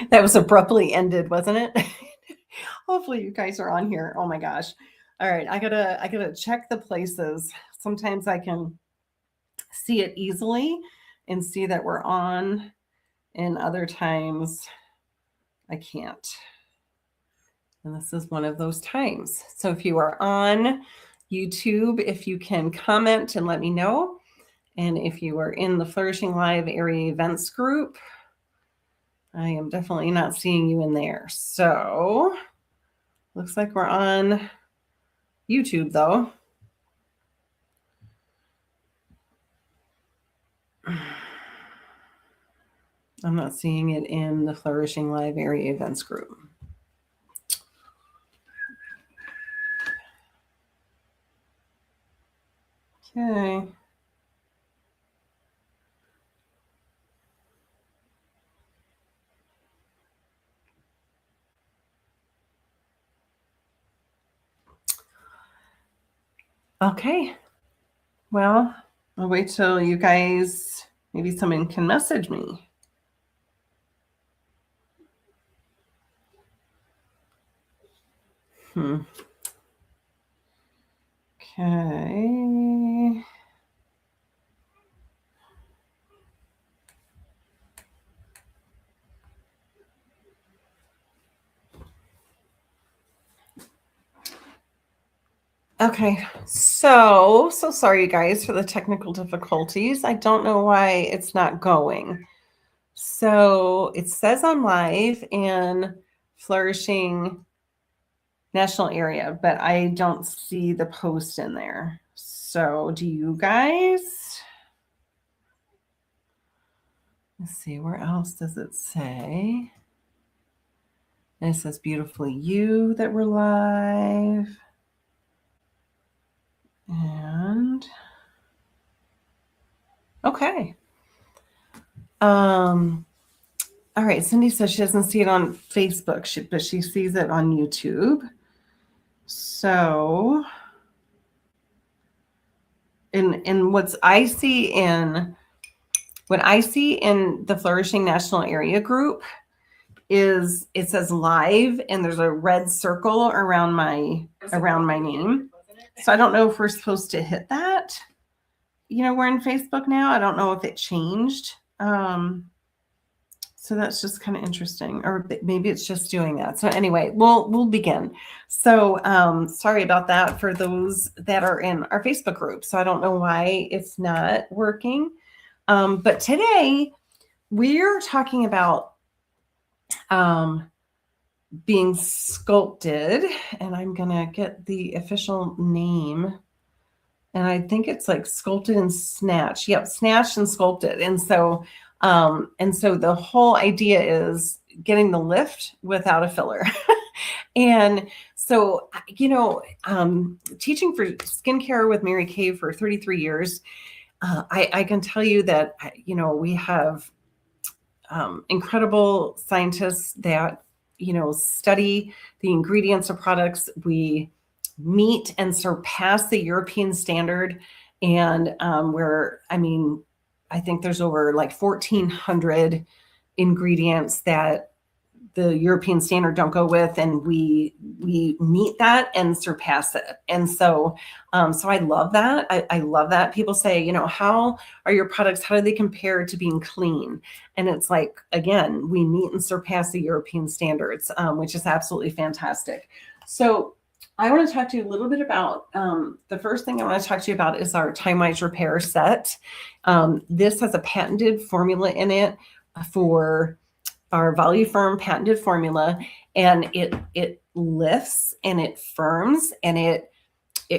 That was abruptly ended, wasn't it? Hopefully you guys are on here. Oh my gosh. All right, I gotta check the places. Sometimes I can see it easily and see that we're on, and other times I can't. And this is one of those times. So if you are on YouTube, if you can comment and let me know. And if you are in the Flourishing Live area events group, I am definitely not seeing you in there. So looks like we're on YouTube though. I'm not seeing it in the Flourishing Live area events group. Okay. Okay. Well, I'll wait till you guys, maybe someone can message me. Okay. Okay, so sorry, you guys, for the technical difficulties. I don't know why it's not going. So it says I'm live in Flourishing National Area, but I don't see the post in there. So do you guys? Let's see, where else does it say? And it says beautifully you that we're live. And okay. All right, Cindy says she doesn't see it on Facebook, but she sees it on YouTube. So, and what I see in the Flourishing National Area group is it says live, and there's a red circle around my name. So I don't know if we're supposed to hit that. You know, we're in Facebook now. I don't know if it changed. So that's just kind of interesting, or maybe it's just doing that. So anyway, we'll begin. So sorry about that for those that are in our Facebook group. So I don't know why it's not working. But today we're talking about being sculpted, and I'm gonna get the official name. And I think it's like Sculpted and Snatched. Yep, Snatched and Sculpted. And so the whole idea is getting the lift without a filler. And so, you know, teaching for skincare with Mary Kay for 33 years, I can tell you that, you know, we have incredible scientists that, you know, study the ingredients of products. We meet and surpass the European standard. And I think there's over like 1,400 ingredients that the European standard don't go with, and we meet that and surpass it. And so I love that. I love that. People say, you know, how are your products, how do they compare to being clean? And it's like, again, we meet and surpass the European standards, which is absolutely fantastic. So I want to talk to you a little bit about, the first thing I want to talk to you about is our Time-Wise Repair set. This has a patented formula in it for our Voluform patented formula, and it lifts and it firms and it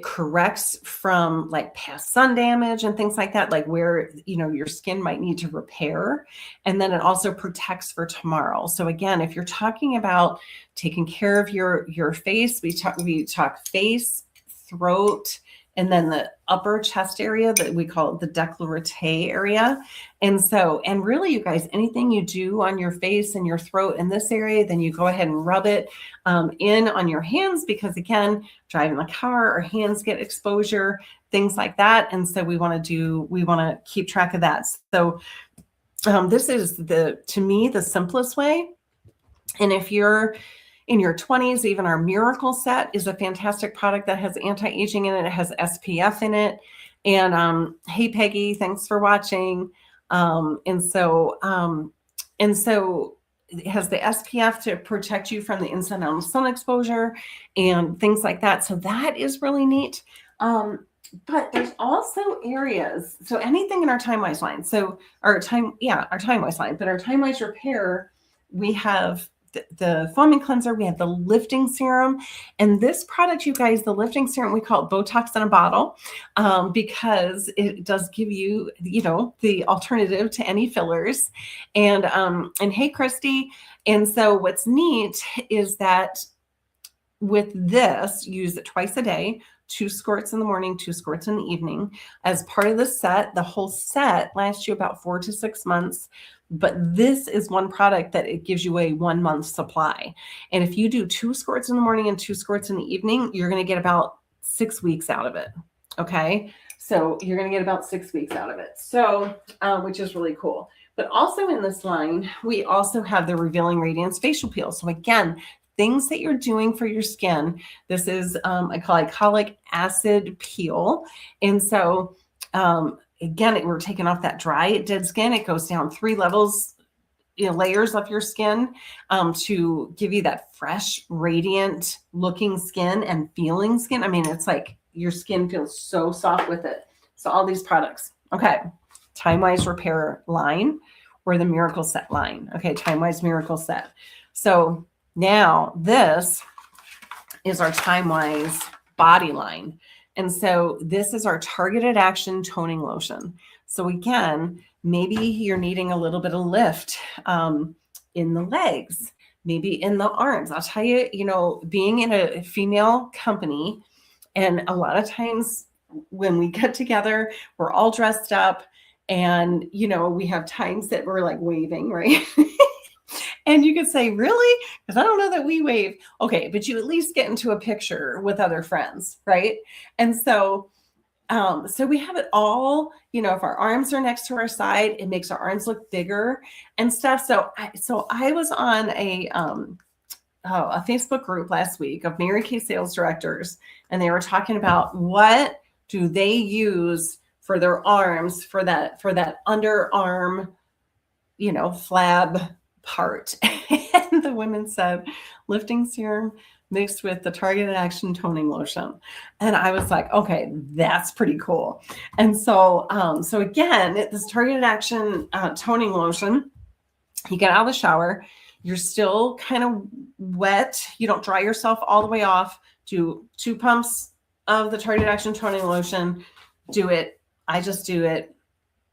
corrects from like past sun damage and things like that, like where, you know, your skin might need to repair. And then it also protects for tomorrow. So again, if you're talking about taking care of your face, we talk face, throat, and then the upper chest area that we call it the décolleté area. And really, you guys, anything you do on your face and your throat in this area, then you go ahead and rub it in on your hands, because again, driving the car, our hands get exposure, things like that. And so we want to keep track of that. So This is to me, the simplest way. And if you're in your 20s, even our Miracle Set is a fantastic product that has anti-aging in it. It has SPF in it. And hey, Peggy, thanks for watching. And so it has the SPF to protect you from the incidental sun exposure and things like that. So that is really neat. But there's also areas, so anything in our Time Wise line. So our Time Wise line, but our Time Wise Repair, we have the foaming cleanser, we have the lifting serum, and this product, you guys, the lifting serum, we call it Botox in a bottle, because it does give you, the alternative to any fillers. And hey, Christy. And so what's neat is that with this, use it twice a day, 2 squirts in the morning, 2 squirts in the evening. As part of the set, the whole set lasts you about 4 to 6 months. But this is one product that it gives you a 1 month supply. And if you do 2 squirts in the morning and 2 squirts in the evening, you're going to get about 6 weeks out of it. Okay. So you're going to get about 6 weeks out of it. So, which is really cool. But also in this line, we also have the Revealing Radiance Facial Peel. So again, things that you're doing for your skin. This is a glycolic acid peel. And so, again, we're taking off that dry, dead skin. It goes down 3 levels, layers of your skin, to give you that fresh, radiant looking skin and feeling skin. I mean, it's like your skin feels so soft with it. So all these products. Okay. Time Wise Repair line or the Miracle Set line. Okay. Time Wise Miracle Set. So now this is our Time Wise body line. And so this is our targeted action toning lotion. So again, maybe you're needing a little bit of lift in the legs, maybe in the arms. I'll tell you, being in a female company, and a lot of times when we get together, we're all dressed up and, we have times that we're like waving, right? And you could say, really? Because I don't know that we wave. Okay, but you at least get into a picture with other friends, right? And so, so we have it all, if our arms are next to our side, it makes our arms look bigger and stuff. So I was on a Facebook group last week of Mary Kay sales directors, and they were talking about what do they use for their arms, for that underarm, flab part. And the women said lifting serum mixed with the targeted action toning lotion. And I was like, okay, that's pretty cool. And so again, this targeted action toning lotion, you get out of the shower, you're still kind of wet, you don't dry yourself all the way off, do 2 pumps of the targeted action toning lotion, do it. I just do it,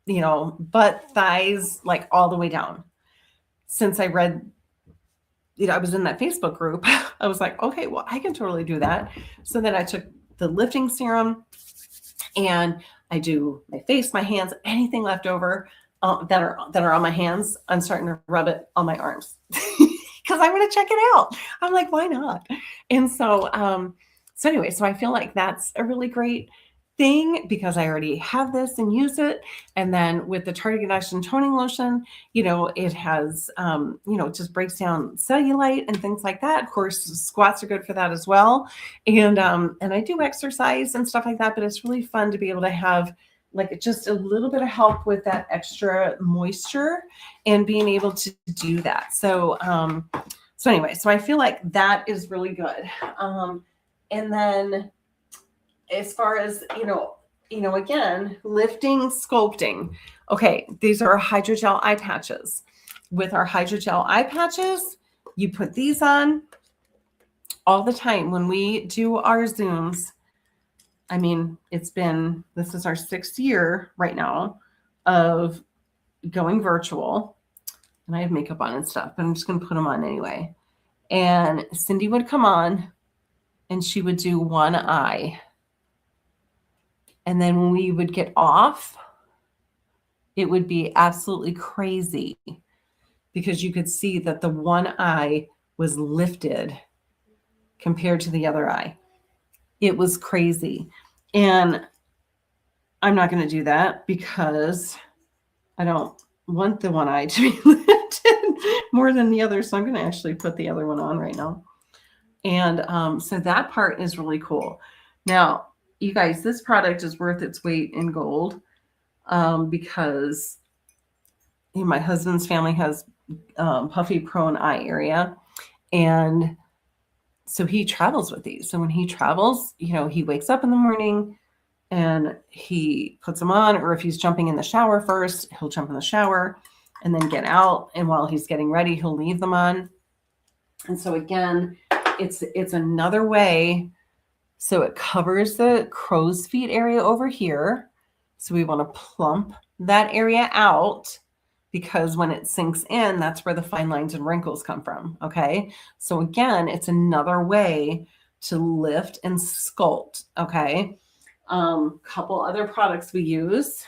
butt, thighs, like all the way down. Since I read, I was in that Facebook group, I was like, okay, well, I can totally do that. So then I took the lifting serum and I do my face, my hands, anything left over that are on my hands. I'm starting to rub it on my arms because I'm going to check it out. I'm like, why not? And so anyway, so I feel like that's a really great thing because I already have this and use it. And then with the targeted action toning lotion, it has, it just breaks down cellulite and things like that. Of course, squats are good for that as well. And I do exercise and stuff like that, but it's really fun to be able to have like just a little bit of help with that extra moisture and being able to do that. So anyway, so I feel like that is really good. And then as far as, again, lifting, sculpting. Okay, these are hydrogel eye patches. With our hydrogel eye patches, you put these on all the time. When we do our Zooms, I mean, this is our 6th year right now of going virtual. And I have makeup on and stuff, but I'm just going to put them on anyway. And Cindy would come on and she would do one eye. And then when we would get off, it would be absolutely crazy because you could see that the one eye was lifted compared to the other eye. It was crazy. And I'm not going to do that because I don't want the one eye to be lifted more than the other. So I'm going to actually put the other one on right now. And so that part is really cool. Now, you guys, this product is worth its weight in gold because my husband's family has puffy prone eye area. And so he travels with these. So when he travels, he wakes up in the morning and he puts them on, or if he's jumping in the shower first, he'll jump in the shower and then get out. And while he's getting ready, he'll leave them on. And so again, it's another way. So it covers the crow's feet area over here. So we want to plump that area out because when it sinks in, that's where the fine lines and wrinkles come from. Okay. So again, it's another way to lift and sculpt. Okay. Couple other products we use.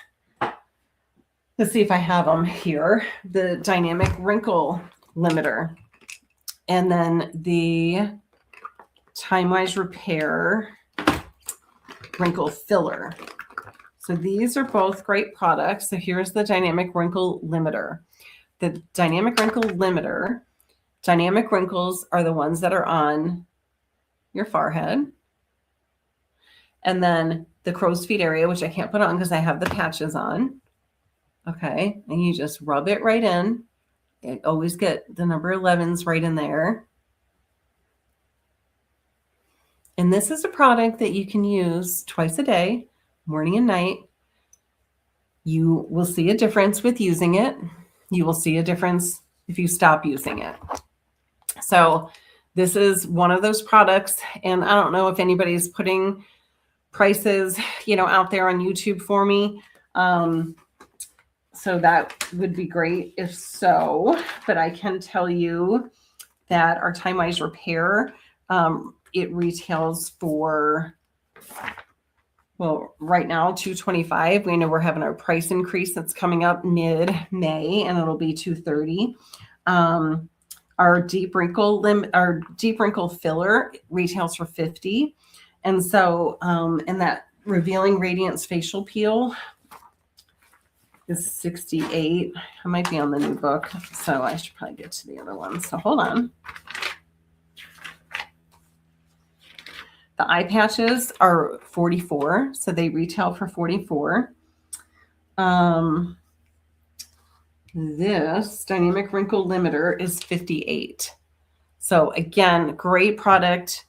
Let's see if I have them here. The dynamic wrinkle limiter, and then the Time-Wise Repair wrinkle filler. So these are both great products. So here's the dynamic wrinkle limiter. The dynamic wrinkle limiter, dynamic wrinkles are the ones that are on your forehead. And then the crow's feet area, which I can't put on because I have the patches on. Okay. And you just rub it right in. I always get the number 11s right in there. And this is a product that you can use twice a day, morning and night. You will see a difference with using it. You will see a difference if you stop using it. So this is one of those products. And I don't know if anybody's putting prices, out there on YouTube for me. So that would be great if so, but I can tell you that our Time-Wise Repair, it retails for, well, right now, $225. We know we're having our price increase that's coming up mid-May, and it'll be $230. Our deep wrinkle filler retails for $50. And so, and that Revealing Radiance facial peel is $68. I might be on the new book, so I should probably get to the other one. So hold on. The eye patches are $44, so they retail for $44. This dynamic wrinkle limiter is $58. So again, great product,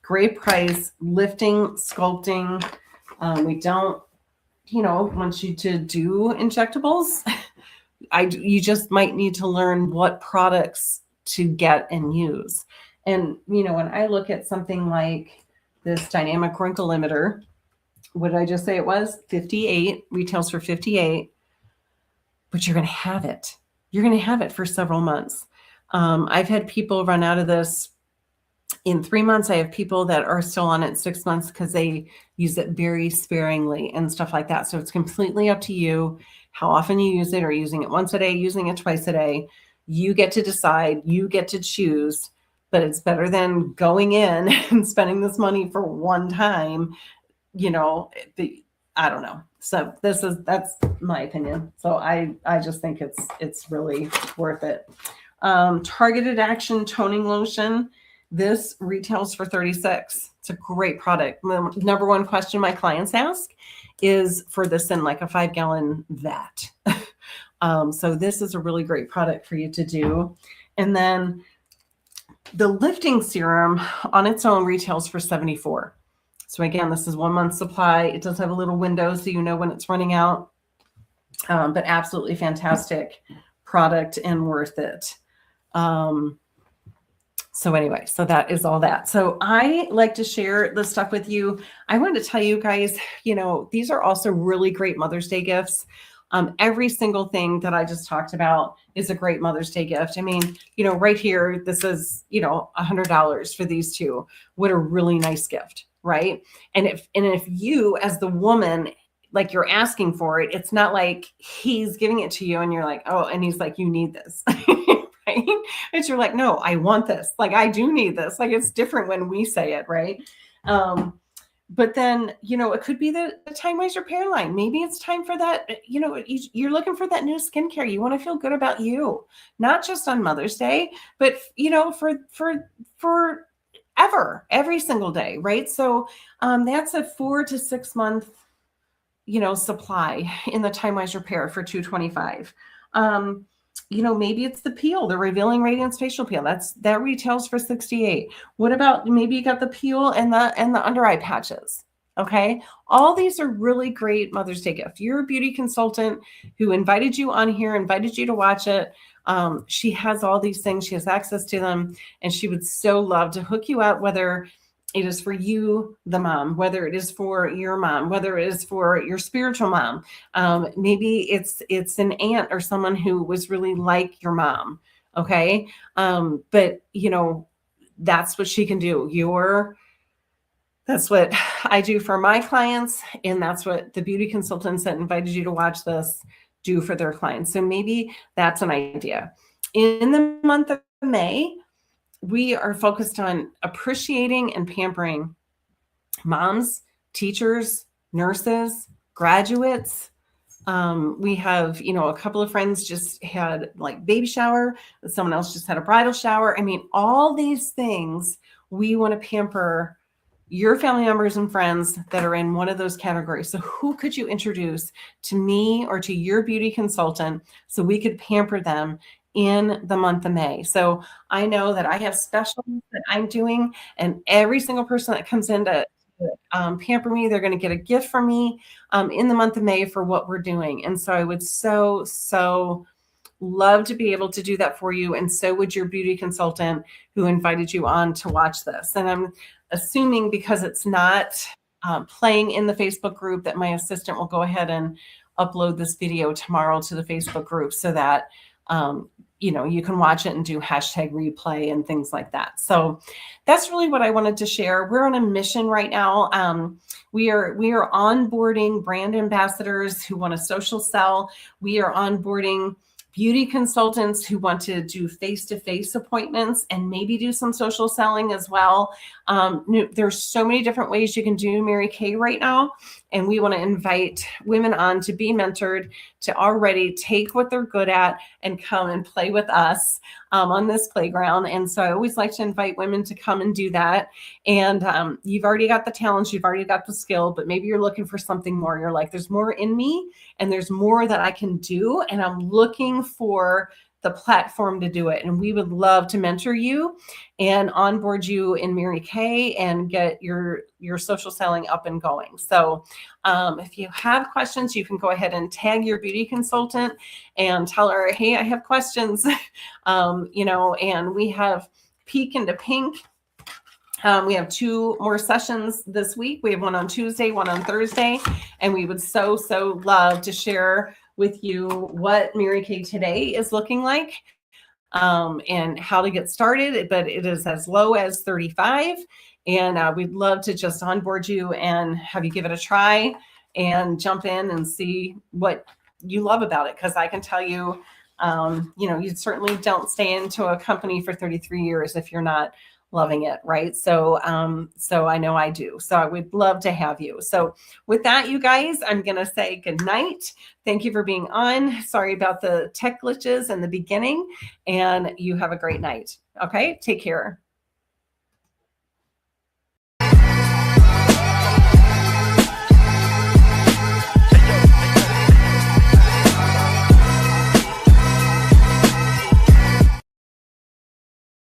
great price, lifting, sculpting. We don't, want you to do injectables. You just might need to learn what products to get and use. And, when I look at something like this dynamic wrinkle limiter, what did I just say it was? 58, retails for 58, but you're going to have it. You're going to have it for several months. I've had people run out of this in 3 months. I have people that are still on it 6 months because they use it very sparingly and stuff like that. So it's completely up to you how often you use it, or using it once a day, using it twice a day. You get to decide, you get to choose. But it's better than going in and spending this money for one time, I don't know. So that's my opinion. So I just think it's really worth it. Targeted Action Toning Lotion. This retails for $36. It's a great product. The number one question my clients ask is for this in like a 5-gallon vat. So this is a really great product for you to do. And then the lifting serum on its own retails for $74. So again, this is 1 month supply. It does have a little window so you know when it's running out, but absolutely fantastic product and worth it. So anyway, so that is all that. So I like to share this stuff with you. I wanted to tell you guys, these are also really great Mother's Day gifts. Every single thing that I just talked about is a great Mother's Day gift. I mean, right here, this is, $100 for these two. What a really nice gift, right? And if you, as the woman, like you're asking for it, it's not like he's giving it to you and you're like, oh, and he's like, you need this, right? And you're like, no, I want this. Like, I do need this. Like, it's different when we say it, right? But then, it could be the time wise repair line. Maybe it's time for that. You're looking for that new skincare. You want to feel good about you, not just on Mother's Day, but for ever, every single day, right? So that's a 4 to 6 month supply in the time wise repair for $225. Maybe it's the peel, the Revealing Radiance facial peel. That retails for $68. What about maybe you got the peel and the under eye patches? Okay. All these are really great Mother's Day gift. You're a beauty consultant who invited you on here, invited you to watch it. She has all these things. She has access to them, and she would so love to hook you up, whether it is for you, the mom, whether it is for your mom, whether it is for your spiritual mom. Maybe it's an aunt or someone who was really like your mom. Okay. But that's what she can do. That's what I do for my clients. And that's what the beauty consultants that invited you to watch this do for their clients. So maybe that's an idea. In the month of May, we are focused on appreciating and pampering moms, teachers, nurses, graduates. We have, a couple of friends just had like baby shower. Someone else just had a bridal shower. I mean, all these things we want to pamper your family members and friends that are in one of those categories. So who could you introduce to me or to your beauty consultant so we could pamper them in the month of May? So I know that I have specials that I'm doing, and every single person that comes in to pamper me, they're going to get a gift from me in the month of May for what we're doing. And so I would so love to be able to do that for you. And so would your beauty consultant who invited you on to watch this. And I'm assuming because it's not playing in the Facebook group that my assistant will go ahead and upload this video tomorrow to the Facebook group so that you can watch it and do hashtag replay and things like that. So that's really what I wanted to share. We're on a mission right now. We are onboarding brand ambassadors who want to social sell. We are onboarding beauty consultants who want to do face-to-face appointments and maybe do some social selling as well. There's so many different ways you can do Mary Kay right now. And we want to invite women on to be mentored, to already take what they're good at and come and play with us on this playground. And so I always like to invite women to come and do that. And you've already got the talents, you've already got the skill, but maybe you're looking for something more. You're like, there's more in me and there's more that I can do. And I'm looking for the platform to do it. And we would love to mentor you and onboard you in Mary Kay and get your social selling up and going. So if you have questions, you can go ahead and tag your beauty consultant and tell her, hey, I have questions, and we have Peek into Pink. We have 2 more sessions this week. We have one on Tuesday, one on Thursday, and we would so love to share with you what Mary Kay today is looking like and how to get started. But it is as low as $35, and we'd love to just onboard you and have you give it a try and jump in and see what you love about it. Because I can tell you, you certainly don't stay into a company for 33 years if you're not loving it, right? So I know I do. So I would love to have you. So with that, you guys, I'm going to say good night. Thank you for being on. Sorry about the tech glitches in the beginning, and you have a great night. Okay, take care.